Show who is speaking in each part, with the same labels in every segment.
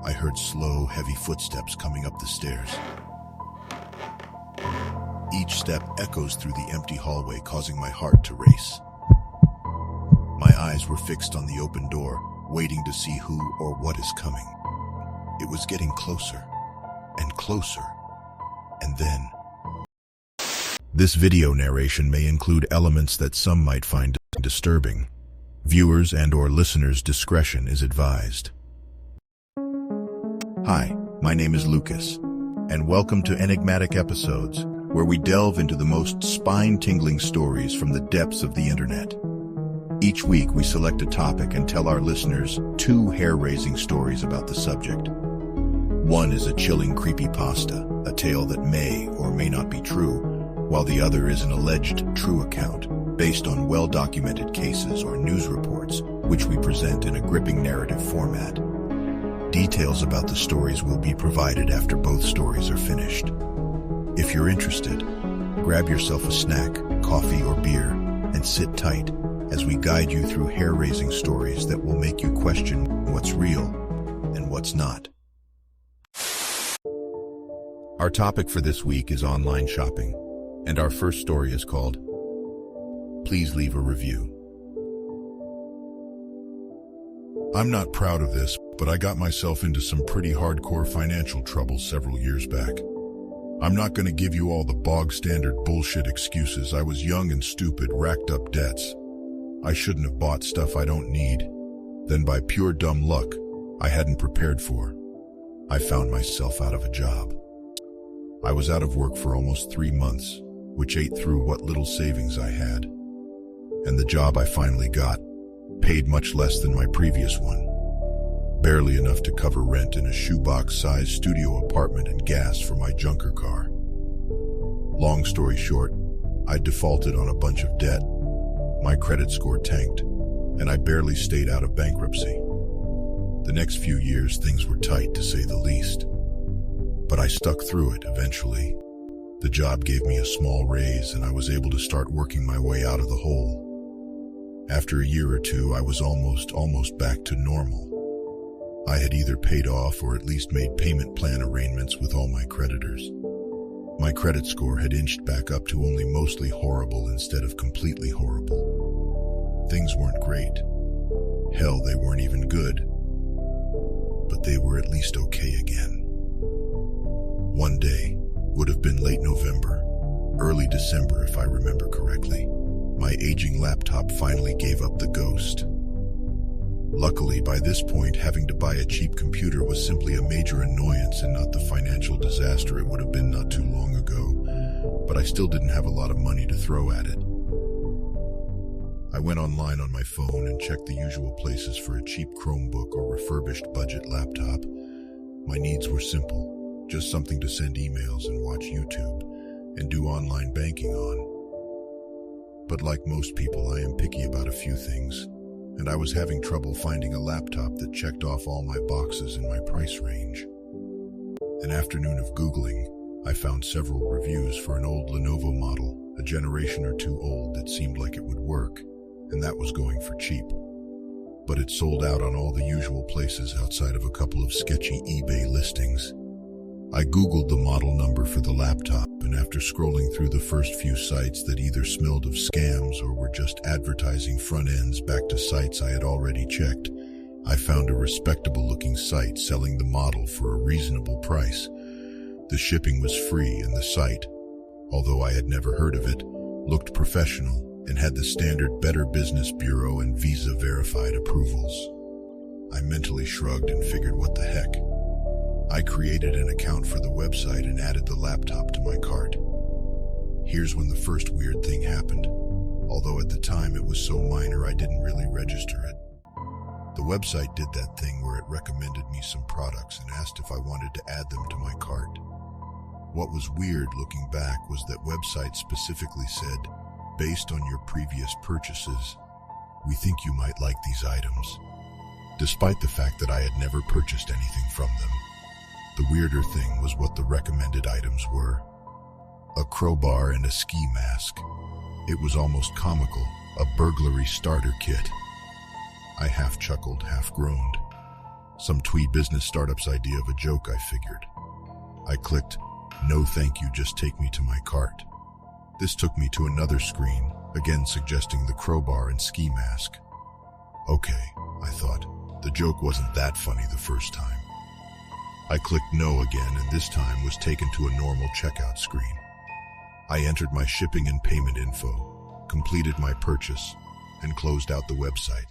Speaker 1: I heard slow, heavy footsteps coming up the stairs. Each step echoes through the empty hallway, causing my heart to race. My eyes were fixed on the open door, waiting to see who or what is coming. It was getting closer and closer, and then... This video narration may include elements that some might find disturbing. Viewers and/or listeners' discretion is advised. Hi, my name is Lucas, and welcome to Enigmatic Episodes, where we delve into the most spine-tingling stories from the depths of the internet. Each week we select a topic and tell our listeners two hair-raising stories about the subject. One is a chilling creepypasta, a tale that may or may not be true, while the other is an alleged true account, based on well-documented cases or news reports, which we present in a gripping narrative format. Details about the stories will be provided after both stories are finished. If you're interested, grab yourself a snack, coffee, or beer, and sit tight as we guide you through hair-raising stories that will make you question what's real and what's not. Our topic for this week is online shopping, and our first story is called Please Leave a Review. I'm not proud of this, but I got myself into some pretty hardcore financial trouble several years back. I'm not going to give you all the bog-standard bullshit excuses. I was young and stupid, racked up debts. I shouldn't have bought stuff I don't need. Then by pure dumb luck, I hadn't prepared for, I found myself out of a job. I was out of work for almost 3 months, which ate through what little savings I had. And the job I finally got paid much less than my previous one. Barely enough to cover rent in a shoebox-sized studio apartment and gas for my junker car. Long story short, I defaulted on a bunch of debt. My credit score tanked, and I barely stayed out of bankruptcy. The next few years, things were tight, to say the least. But I stuck through it eventually. The job gave me a small raise, and I was able to start working my way out of the hole. After a year or two, I was almost back to normal. I had either paid off or at least made payment plan arrangements with all my creditors. My credit score had inched back up to only mostly horrible instead of completely horrible. Things weren't great. Hell, they weren't even good. But they were at least okay again. One day, would have been late November, early December if I remember correctly, my aging laptop finally gave up the ghost. Luckily, by this point, having to buy a cheap computer was simply a major annoyance and not the financial disaster it would have been not too long ago, but I still didn't have a lot of money to throw at it. I went online on my phone and checked the usual places for a cheap Chromebook or refurbished budget laptop. My needs were simple, just something to send emails and watch YouTube and do online banking on. But like most people, I am picky about a few things, and I was having trouble finding a laptop that checked off all my boxes in my price range. An afternoon of Googling, I found several reviews for an old Lenovo model, a generation or two old, that seemed like it would work, and that was going for cheap. But it sold out on all the usual places outside of a couple of sketchy eBay listings. I Googled the model number for the laptop, and after scrolling through the first few sites that either smelled of scams or were just advertising front ends back to sites I had already checked, I found a respectable-looking site selling the model for a reasonable price. The shipping was free, and the site, although I had never heard of it, looked professional and had the standard Better Business Bureau and Visa verified approvals. I mentally shrugged and figured, what the heck? I created an account for the website and added the laptop to my cart. Here's when the first weird thing happened. Although at the time it was so minor I didn't really register it. The website did that thing where it recommended me some products and asked if I wanted to add them to my cart. What was weird looking back was that website specifically said, based on your previous purchases, we think you might like these items. Despite the fact that I had never purchased anything from them. The weirder thing was what the recommended items were. A crowbar and a ski mask. It was almost comical, a burglary starter kit. I half chuckled, half groaned. Some twee business startup's idea of a joke, I figured. I clicked, "No thank you, just take me to my cart." This took me to another screen, again suggesting the crowbar and ski mask. Okay, I thought, the joke wasn't that funny the first time. I clicked no again, and this time was taken to a normal checkout screen. I entered my shipping and payment info, completed my purchase, and closed out the website.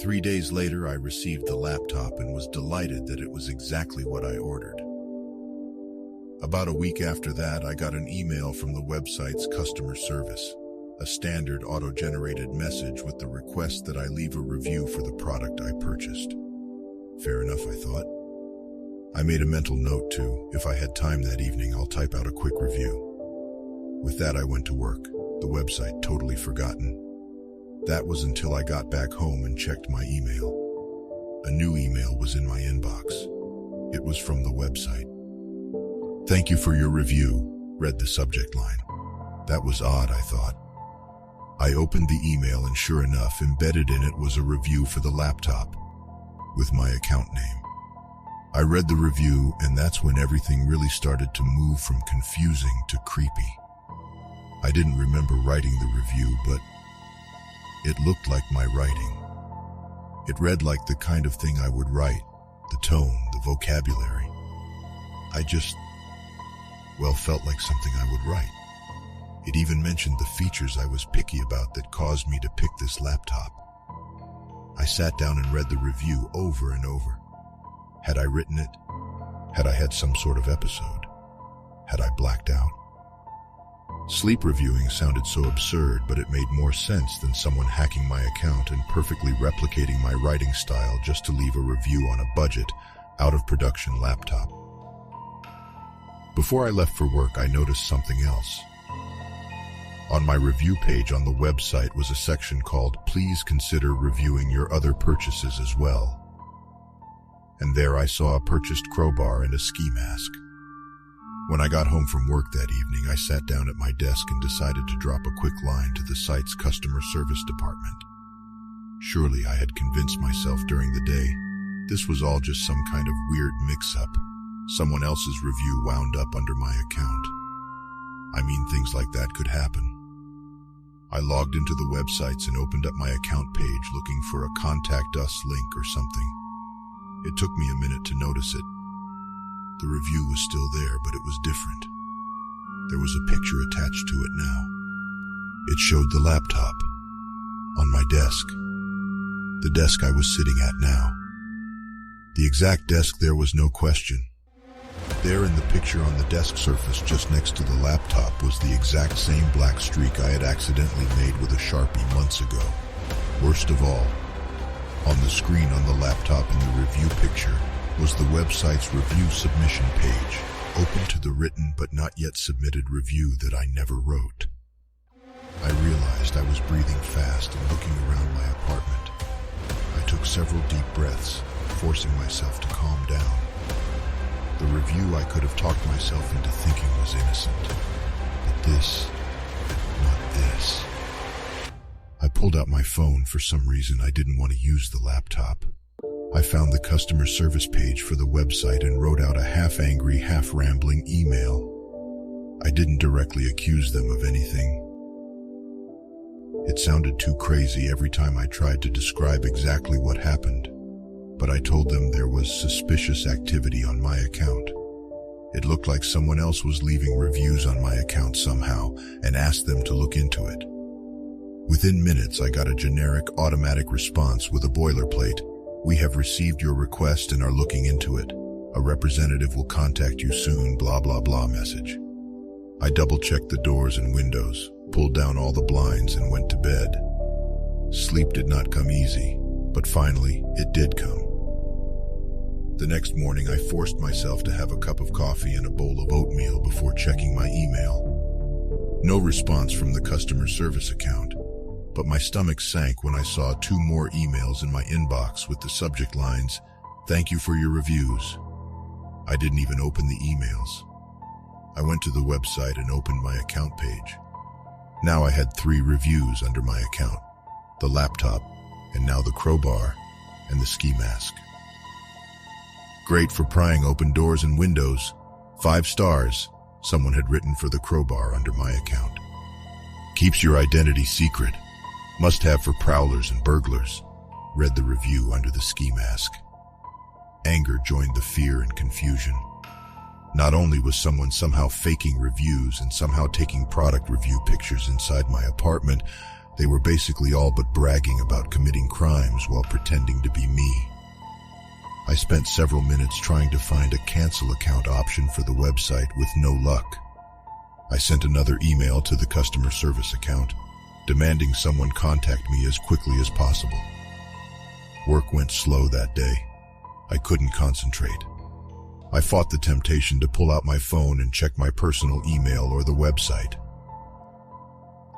Speaker 1: 3 days later, I received the laptop and was delighted that it was exactly what I ordered. About a week after that, I got an email from the website's customer service, a standard auto-generated message with the request that I leave a review for the product I purchased. Fair enough, I thought. I made a mental note too. If I had time that evening, I'll type out a quick review. With that, I went to work, the website totally forgotten. That was until I got back home and checked my email. A new email was in my inbox. It was from the website. "Thank you for your review," read the subject line. That was odd, I thought. I opened the email and sure enough, embedded in it was a review for the laptop, with my account name. I read the review, and that's when everything really started to move from confusing to creepy. I didn't remember writing the review, but it looked like my writing. It read like the kind of thing I would write, the tone, the vocabulary. I just, felt like something I would write. It even mentioned the features I was picky about that caused me to pick this laptop. I sat down and read the review over and over. Had I written it? Had I had some sort of episode? Had I blacked out? Sleep reviewing sounded so absurd, but it made more sense than someone hacking my account and perfectly replicating my writing style just to leave a review on a budget, out-of-production laptop. Before I left for work, I noticed something else. On my review page on the website was a section called "Please consider reviewing your other purchases as well." And there I saw a purchased crowbar and a ski mask. When I got home from work that evening, I sat down at my desk and decided to drop a quick line to the site's customer service department. Surely I had convinced myself during the day this was all just some kind of weird mix-up. Someone else's review wound up under my account. I mean, things like that could happen. I logged into the websites and opened up my account page looking for a "Contact Us" link or something. It took me a minute to notice it. The review was still there, but it was different. There was a picture attached to it now. It showed the laptop on my desk, the desk I was sitting at now. The exact desk, there was no question. There in the picture on the desk surface just next to the laptop was the exact same black streak I had accidentally made with a Sharpie months ago. Worst of all, on the screen on the laptop in the review picture was the website's review submission page, open to the written but not yet submitted review that I never wrote. I realized I was breathing fast and looking around my apartment. I took several deep breaths, forcing myself to calm down. The review I could have talked myself into thinking was innocent. But this, not this. I pulled out my phone. For some reason, I didn't want to use the laptop. I found the customer service page for the website and wrote out a half-angry, half-rambling email. I didn't directly accuse them of anything. It sounded too crazy every time I tried to describe exactly what happened. But I told them there was suspicious activity on my account. It looked like someone else was leaving reviews on my account somehow, and asked them to look into it. Within minutes, I got a generic automatic response with a boilerplate, "We have received your request and are looking into it. A representative will contact you soon, blah blah blah" message. I double-checked the doors and windows, pulled down all the blinds, and went to bed. Sleep did not come easy, but finally, it did come. The next morning, I forced myself to have a cup of coffee and a bowl of oatmeal before checking my email. No response from the customer service account, but my stomach sank when I saw 2 more emails in my inbox with the subject lines, "Thank you for your reviews." I didn't even open the emails. I went to the website and opened my account page. Now I had 3 reviews under my account: the laptop, and now the crowbar, and the ski mask. Great for prying open doors and windows. 5 stars, someone had written for the crowbar under my account. Keeps your identity secret. Must have for prowlers and burglars. Read the review under the ski mask. Anger joined the fear and confusion. Not only was someone somehow faking reviews and somehow taking product review pictures inside my apartment, they were basically all but bragging about committing crimes while pretending to be me. I spent several minutes trying to find a cancel account option for the website with no luck. I sent another email to the customer service account, demanding someone contact me as quickly as possible. Work went slow that day. I couldn't concentrate. I fought the temptation to pull out my phone and check my personal email or the website.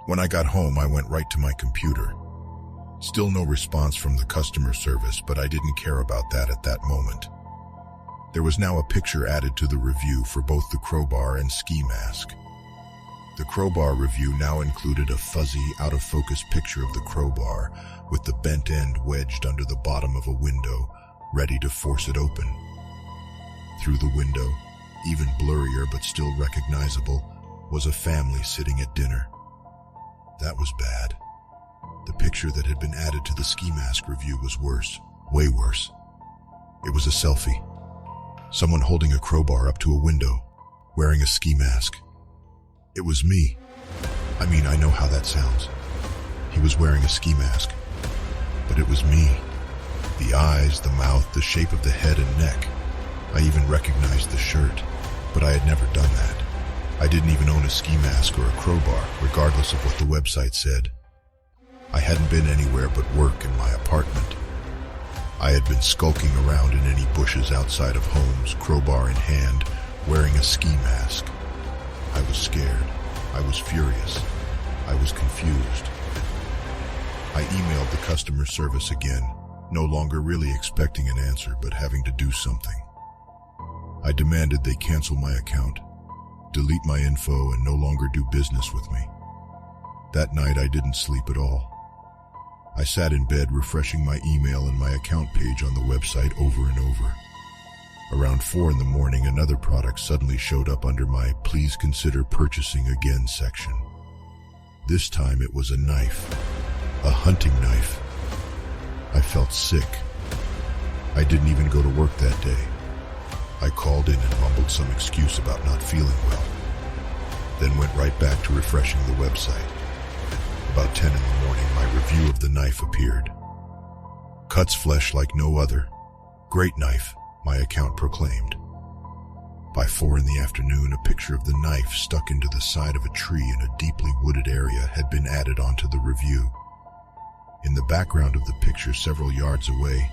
Speaker 1: When I got home, I went right to my computer. Still no response from the customer service, but I didn't care about that at that moment. There was now a picture added to the review for both the crowbar and ski mask. The crowbar review now included a fuzzy, out-of-focus picture of the crowbar with the bent end wedged under the bottom of a window, ready to force it open. Through the window, even blurrier but still recognizable, was a family sitting at dinner. That was bad. The picture that had been added to the ski mask review was worse, way worse. It was a selfie. Someone holding a crowbar up to a window, wearing a ski mask. It was me. I mean, I know how that sounds. He was wearing a ski mask. But it was me. The eyes, the mouth, the shape of the head and neck. I even recognized the shirt, but I had never done that. I didn't even own a ski mask or a crowbar, regardless of what the website said. I hadn't been anywhere but work in my apartment. I had been skulking around in any bushes outside of homes, crowbar in hand, wearing a ski mask. I was scared. I was furious. I was confused. I emailed the customer service again, no longer really expecting an answer, but having to do something. I demanded they cancel my account, delete my info, and no longer do business with me. That night I didn't sleep at all. I sat in bed refreshing my email and my account page on the website over and over. Around 4 in the morning, another product suddenly showed up under my "Please consider purchasing again" section. This time it was a knife, a hunting knife. I felt sick. I didn't even go to work that day. I called in and mumbled some excuse about not feeling well, then went right back to refreshing the website. About 10 in the morning, my review of the knife appeared. Cuts flesh like no other. Great knife, my account proclaimed. By 4 in the afternoon, a picture of the knife stuck into the side of a tree in a deeply wooded area had been added onto the review. In the background of the picture, several yards away,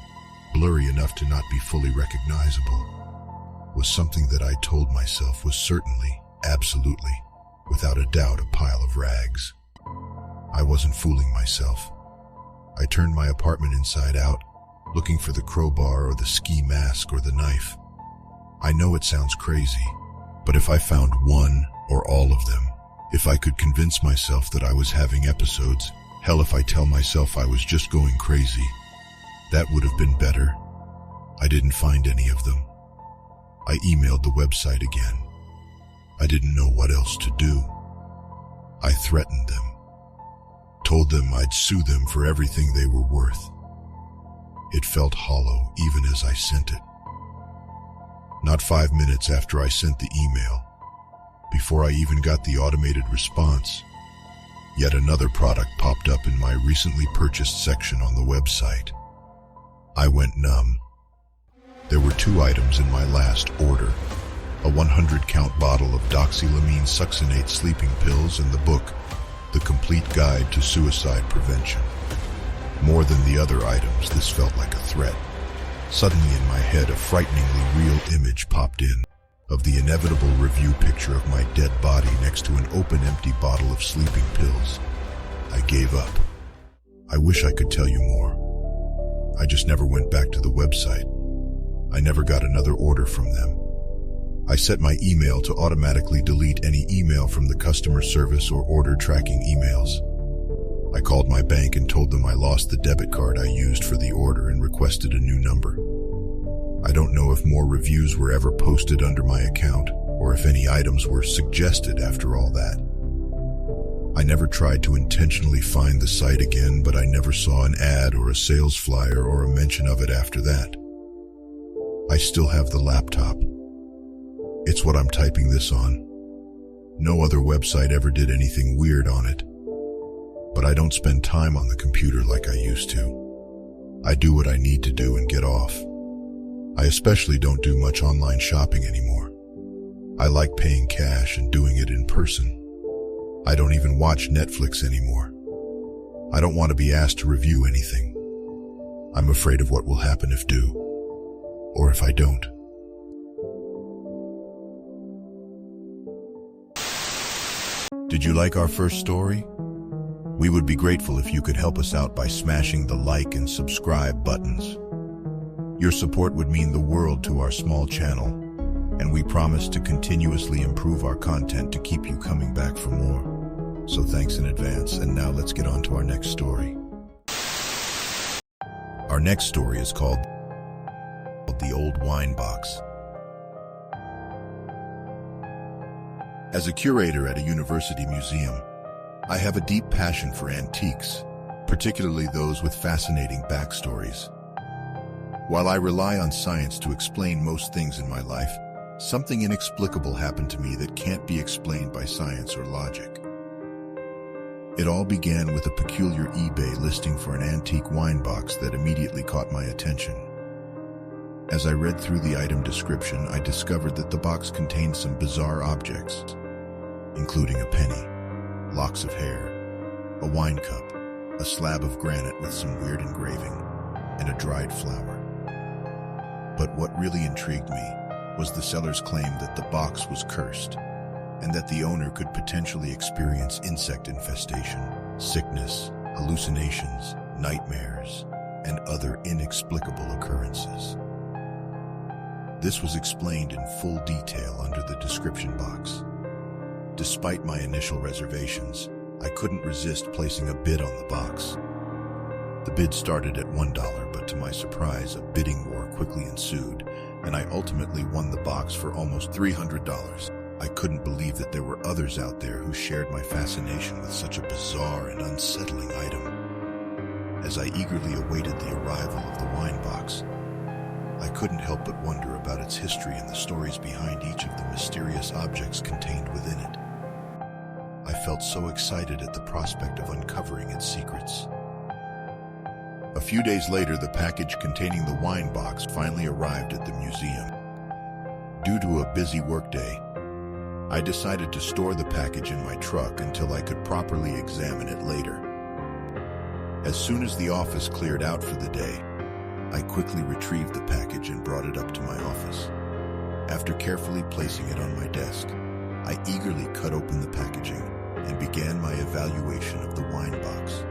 Speaker 1: blurry enough to not be fully recognizable, was something that I told myself was certainly, absolutely, without a doubt, a pile of rags. I wasn't fooling myself. I turned my apartment inside out, looking for the crowbar or the ski mask or the knife. I know it sounds crazy, but if I found one or all of them, if I could convince myself that I was having episodes, hell, if I tell myself I was just going crazy, that would have been better. I didn't find any of them. I emailed the website again. I didn't know what else to do. I threatened them. Told them I'd sue them for everything they were worth. It felt hollow even as I sent it. Not 5 minutes after I sent the email, before I even got the automated response, yet another product popped up in my recently purchased section on the website. I went numb. There were 2 items in my last order, a 100-count bottle of doxylamine succinate sleeping pills and the book, The Complete Guide to Suicide Prevention. More than the other items, this felt like a threat. Suddenly in my head, a frighteningly real image popped in, of the inevitable review picture of my dead body next to an open, empty bottle of sleeping pills. I gave up. I wish I could tell you more. I just never went back to the website. I never got another order from them. I set my email to automatically delete any email from the customer service or order tracking emails. I called my bank and told them I lost the debit card I used for the order and requested a new number. I don't know if more reviews were ever posted under my account, or if any items were suggested after all that. I never tried to intentionally find the site again, but I never saw an ad or a sales flyer or a mention of it after that. I still have the laptop. It's what I'm typing this on. No other website ever did anything weird on it. But I don't spend time on the computer like I used to. I do what I need to do and get off. I especially don't do much online shopping anymore. I like paying cash and doing it in person. I don't even watch Netflix anymore. I don't want to be asked to review anything. I'm afraid of what will happen if do, or if I don't. Did you like our first story? We would be grateful if you could help us out by smashing the like and subscribe buttons. Your support would mean the world to our small channel, and we promise to continuously improve our content to keep you coming back for more. So thanks in advance, and now let's get on to our next story. Our next story is called The Old Wine Box. As a curator at a university museum, I have a deep passion for antiques, particularly those with fascinating backstories. While I rely on science to explain most things in my life, something inexplicable happened to me that can't be explained by science or logic. It all began with a peculiar eBay listing for an antique wine box that immediately caught my attention. As I read through the item description, I discovered that the box contained some bizarre objects, including a penny, locks of hair, a wine cup, a slab of granite with some weird engraving, and a dried flower. But what really intrigued me was the seller's claim that the box was cursed, and that the owner could potentially experience insect infestation, sickness, hallucinations, nightmares, and other inexplicable occurrences. This was explained in full detail under the description box. Despite my initial reservations, I couldn't resist placing a bid on the box. The bid started at $1, but to my surprise, a bidding war quickly ensued, and I ultimately won the box for almost $300. I couldn't believe that there were others out there who shared my fascination with such a bizarre and unsettling item. As I eagerly awaited the arrival of the wine box, I couldn't help but wonder about its history and the stories behind each of the mysterious objects contained within it. I felt so excited at the prospect of uncovering its secrets. A few days later, the package containing the wine box finally arrived at the museum. Due to a busy workday, I decided to store the package in my truck until I could properly examine it later. As soon as the office cleared out for the day, I quickly retrieved the package and brought it up to my office. After carefully placing it on my desk, I eagerly cut open the packaging and began my evaluation of the wine box.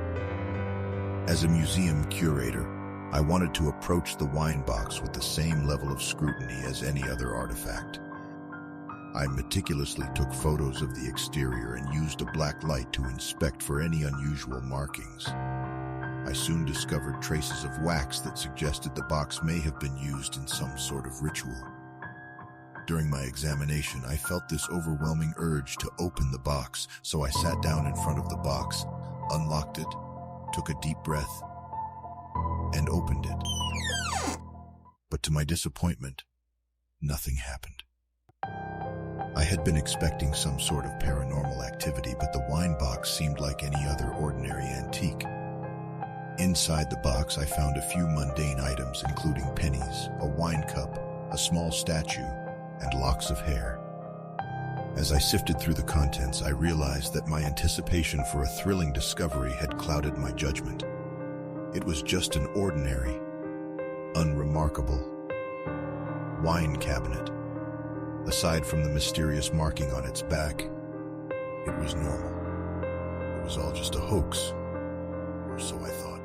Speaker 1: As a museum curator, I wanted to approach the wine box with the same level of scrutiny as any other artifact. I meticulously took photos of the exterior and used a black light to inspect for any unusual markings. I soon discovered traces of wax that suggested the box may have been used in some sort of ritual. During my examination, I felt this overwhelming urge to open the box, so I sat down in front of the box, unlocked it, took a deep breath, and opened it. But to my disappointment, nothing happened. I had been expecting some sort of paranormal activity, but the wine box seemed like any other ordinary antique. Inside the box, I found a few mundane items, including pennies, a wine cup, a small statue, and locks of hair. As I sifted through the contents, I realized that my anticipation for a thrilling discovery had clouded my judgment. It was just an ordinary, unremarkable wine cabinet. Aside from the mysterious marking on its back, it was normal. It was all just a hoax, or so I thought.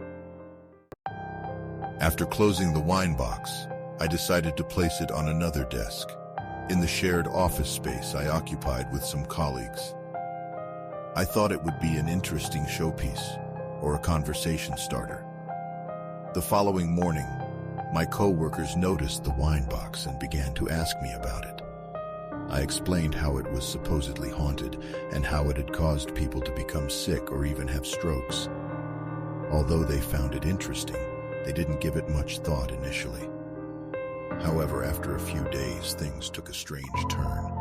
Speaker 1: After closing the wine box, I decided to place it on another desk, in the shared office space I occupied with some colleagues. I thought it would be an interesting showpiece, or a conversation starter. The following morning, My co-workers noticed the wine box and began to ask me about it. I explained how it was supposedly haunted and how it had caused people to become sick or even have strokes. Although they found it interesting, they didn't give it much thought initially. However, after a few days, things took a strange turn.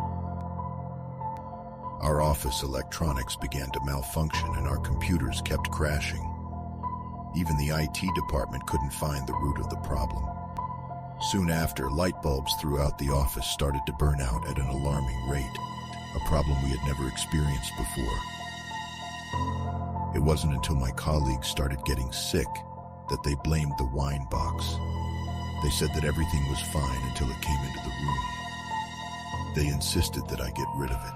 Speaker 1: Our office electronics began to malfunction and our computers kept crashing. Even the IT department couldn't find the root of the problem. Soon after, light bulbs throughout the office started to burn out at an alarming rate, a problem we had never experienced before. It wasn't until my colleagues started getting sick that they blamed the wine box. They said that everything was fine until it came into the room. They insisted that I get rid of it.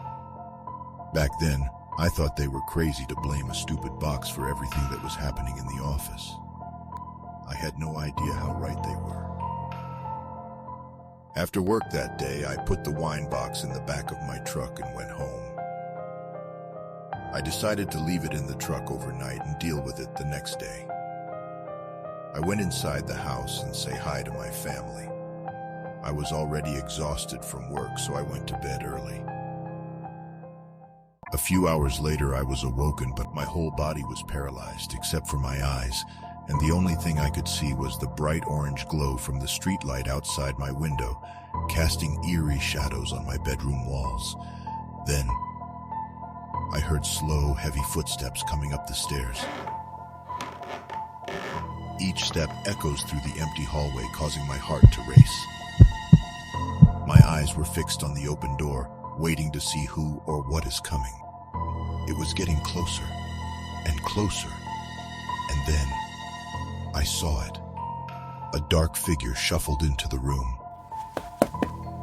Speaker 1: Back then, I thought they were crazy to blame a stupid box for everything that was happening in the office. I had no idea how right they were. After work that day, I put the wine box in the back of my truck and went home. I decided to leave it in the truck overnight and deal with it the next day. I went inside the house and say hi to my family. I was already exhausted from work, so I went to bed early. A few hours later, I was awoken, but my whole body was paralyzed except for my eyes, and the only thing I could see was the bright orange glow from the streetlight outside my window, casting eerie shadows on my bedroom walls. Then, I heard slow, heavy footsteps coming up the stairs. Each step echoes through the empty hallway, causing my heart to race. My eyes were fixed on the open door, waiting to see who or what is coming. It was getting closer and closer, and then I saw it. A dark figure shuffled into the room.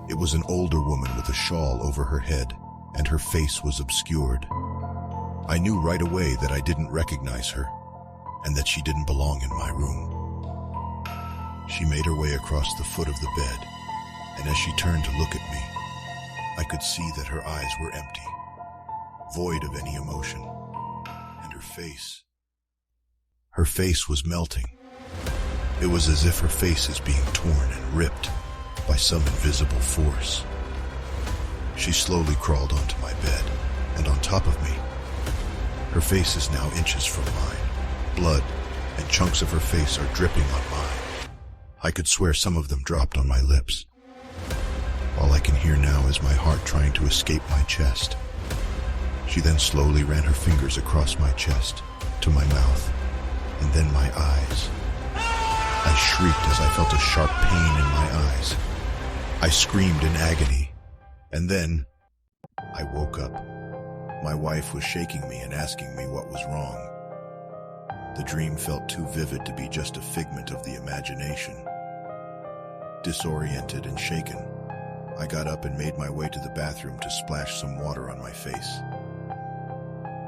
Speaker 1: It was an older woman with a shawl over her head, and her face was obscured. I knew right away that I didn't recognize her, and that she didn't belong in my room. She made her way across the foot of the bed, and as she turned to look at me, I could see that her eyes were empty, void of any emotion, and her face was melting. It was as if her face is being torn and ripped by some invisible force. She slowly crawled onto my bed, and on top of me. Her face is now inches from mine. Blood and chunks of her face are dripping on mine. I could swear some of them dropped on my lips. All I can hear now is my heart trying to escape my chest. She then slowly ran her fingers across my chest, to my mouth, and then my eyes. I shrieked as I felt a sharp pain in my eyes. I screamed in agony, and then I woke up. My wife was shaking me and asking me what was wrong. The dream felt too vivid to be just a figment of the imagination. Disoriented and shaken, I got up and made my way to the bathroom to splash some water on my face.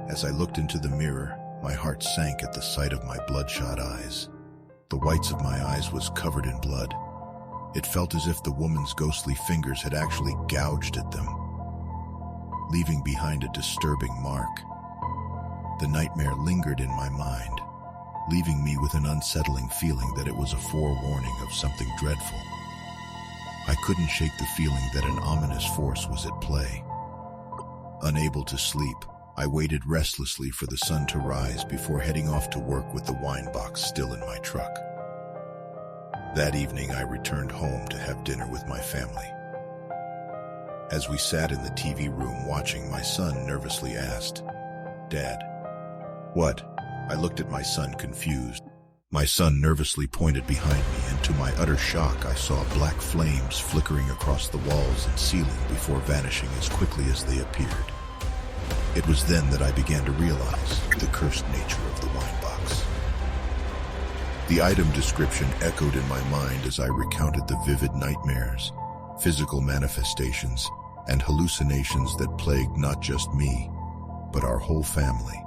Speaker 1: As I looked into the mirror, my heart sank at the sight of my bloodshot eyes. The whites of my eyes was covered in blood. It felt as if the woman's ghostly fingers had actually gouged at them, leaving behind a disturbing mark. The nightmare lingered in my mind, leaving me with an unsettling feeling that it was a forewarning of something dreadful. I couldn't shake the feeling that an ominous force was at play. Unable to sleep, I waited restlessly for the sun to rise before heading off to work with the wine box still in my truck. That evening, I returned home to have dinner with my family. As we sat in the TV room watching, my son nervously asked, "Dad, what?" I looked at my son confused. My son nervously pointed behind me, and to my utter shock, I saw black flames flickering across the walls and ceiling before vanishing as quickly as they appeared. It was then that I began to realize the cursed nature of the wine box. The item description echoed in my mind as I recounted the vivid nightmares, physical manifestations, and hallucinations that plagued not just me, but our whole family.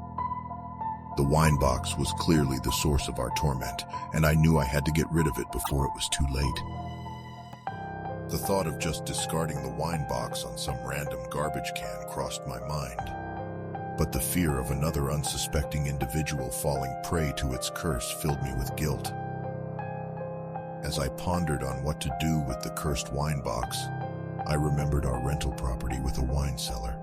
Speaker 1: The wine box was clearly the source of our torment, and I knew I had to get rid of it before it was too late. The thought of just discarding the wine box on some random garbage can crossed my mind, but the fear of another unsuspecting individual falling prey to its curse filled me with guilt. As I pondered on what to do with the cursed wine box, I remembered our rental property with a wine cellar.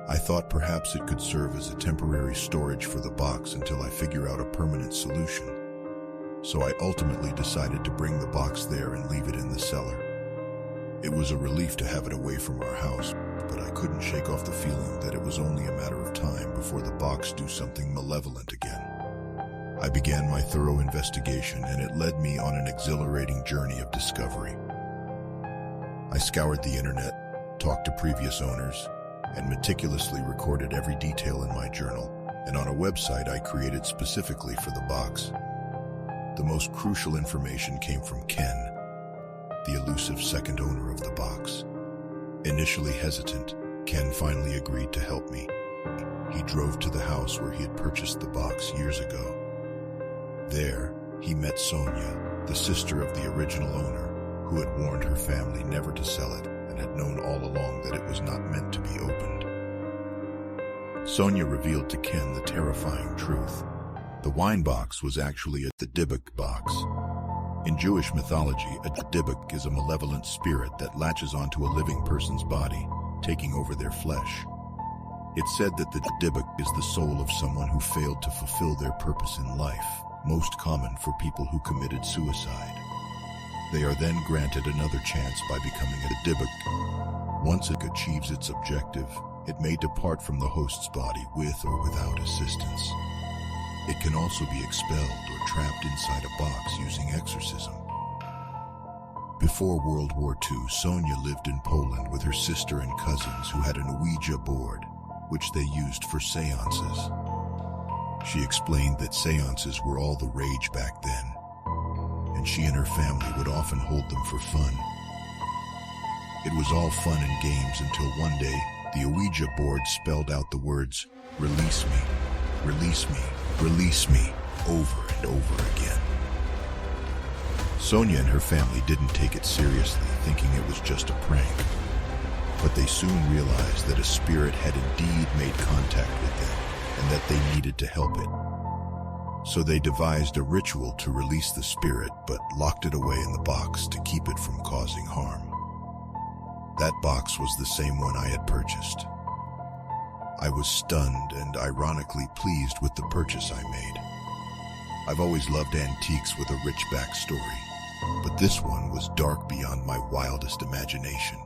Speaker 1: I thought perhaps it could serve as a temporary storage for the box until I figure out a permanent solution. So I ultimately decided to bring the box there and leave it in the cellar. It was a relief to have it away from our house, but I couldn't shake off the feeling that it was only a matter of time before the box do something malevolent again. I began my thorough investigation, and it led me on an exhilarating journey of discovery. I scoured the internet, talked to previous owners, and meticulously recorded every detail in my journal, and on a website I created specifically for the box. The most crucial information came from Ken, the elusive second owner of the box. Initially hesitant, Ken finally agreed to help me. He drove to the house where he had purchased the box years ago. There, he met Sonia, the sister of the original owner, who had warned her family never to sell it and had known all along that it was not meant to be opened. Sonia revealed to Ken the terrifying truth. The wine box was actually a dybbuk box. In Jewish mythology, a dybbuk is a malevolent spirit that latches onto a living person's body, taking over their flesh. It's said that the dybbuk is the soul of someone who failed to fulfill their purpose in life, most common for people who committed suicide. They are then granted another chance by becoming a dybbuk. Once it achieves its objective, it may depart from the host's body with or without assistance. It can also be expelled or trapped inside a box using exorcism. Before World War II, Sonia lived in Poland with her sister and cousins who had an Ouija board, which they used for seances. She explained that seances were all the rage back then, and she and her family would often hold them for fun. It was all fun and games until one day, the Ouija board spelled out the words, "Release me, release me, release me," over and over again. Sonia and her family didn't take it seriously, thinking it was just a prank. But they soon realized that a spirit had indeed made contact with them, and that they needed to help it. So they devised a ritual to release the spirit, but locked it away in the box to keep it from causing harm. That box was the same one I had purchased. I was stunned and ironically pleased with the purchase I made. I've always loved antiques with a rich backstory, but this one was dark beyond my wildest imagination.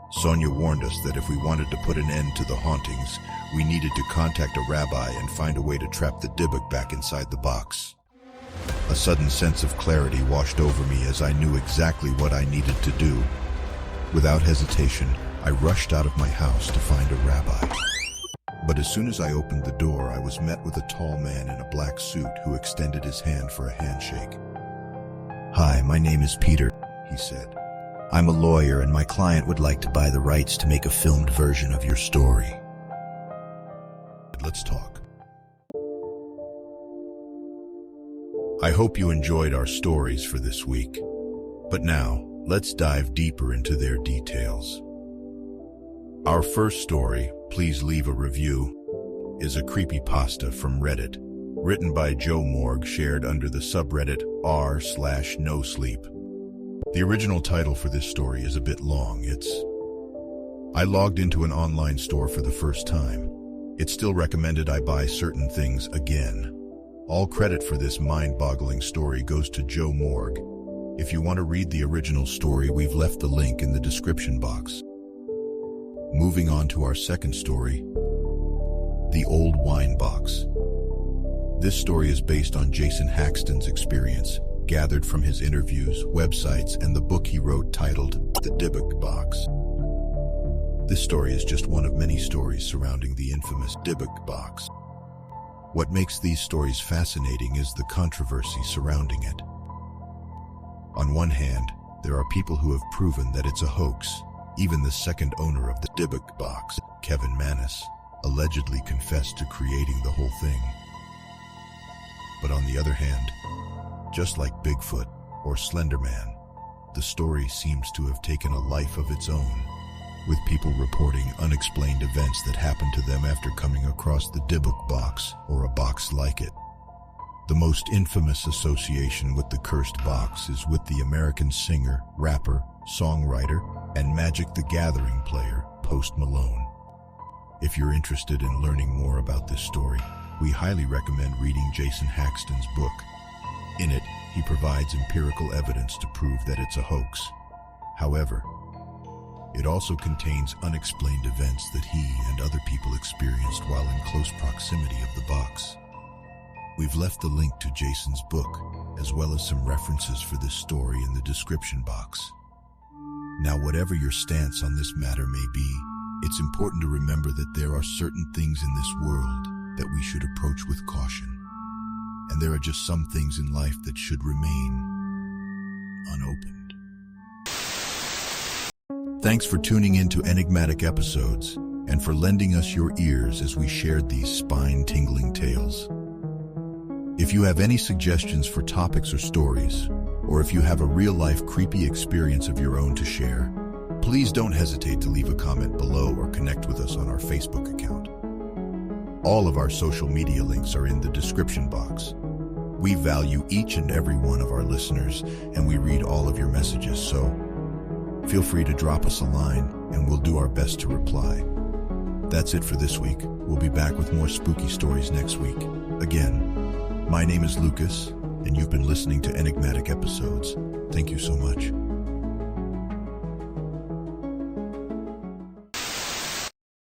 Speaker 1: Sonia warned us that if we wanted to put an end to the hauntings, we needed to contact a rabbi and find a way to trap the dybbuk back inside the box. A sudden sense of clarity washed over me as I knew exactly what I needed to do. Without hesitation, I rushed out of my house to find a rabbi. But as soon as I opened the door, I was met with a tall man in a black suit who extended his hand for a handshake.
Speaker 2: "Hi, my name is Peter," he said. "I'm a lawyer and my client would like to buy the rights to make a filmed version of your story."
Speaker 1: Let's talk. I hope you enjoyed our stories for this week. But now, let's dive deeper into their details. Our first story, Please Leave a Review, is a creepypasta from Reddit, written by JoeMorgue, shared under the subreddit r/nosleep. The original title for this story is a bit long. I logged into an online store for the first time. It still recommended I buy certain things again. All credit for this mind-boggling story goes to JoeMorgue. If you want to read the original story, we've left the link in the description box. Moving on to our second story, The Old Wine Box. This story is based on Jason Haxton's experience, gathered from his interviews, websites, and the book he wrote titled The Dybbuk Box. This story is just one of many stories surrounding the infamous dybbuk box. What makes these stories fascinating is the controversy surrounding it. On one hand, there are people who have proven that it's a hoax. Even the second owner of the dybbuk box, Kevin Mannis, allegedly confessed to creating the whole thing. But on the other hand, just like Bigfoot or Slender Man, the story seems to have taken a life of its own, with people reporting unexplained events that happened to them after coming across the dybbuk box or a box like it. The most infamous association with the cursed box is with the American singer, rapper, songwriter, and Magic the Gathering player, Post Malone. If you're interested in learning more about this story, we highly recommend reading Jason Haxton's book. In it, he provides empirical evidence to prove that it's a hoax. However, it also contains unexplained events that he and other people experienced while in close proximity of the box. We've left the link to Jason's book, as well as some references for this story in the description box. Now, whatever your stance on this matter may be, it's important to remember that there are certain things in this world that we should approach with caution. And there are just some things in life that should remain unopened. Thanks for tuning in to Enigmatic Episodes, and for lending us your ears as we shared these spine-tingling tales. If you have any suggestions for topics or stories, or if you have a real-life creepy experience of your own to share, please don't hesitate to leave a comment below or connect with us on our Facebook account. All of our social media links are in the description box. We value each and every one of our listeners, and we read all of your messages, so feel free to drop us a line, and we'll do our best to reply. That's it for this week. We'll be back with more spooky stories next week. Again, my name is Lucas, and you've been listening to Enigmatic Episodes. Thank you so much.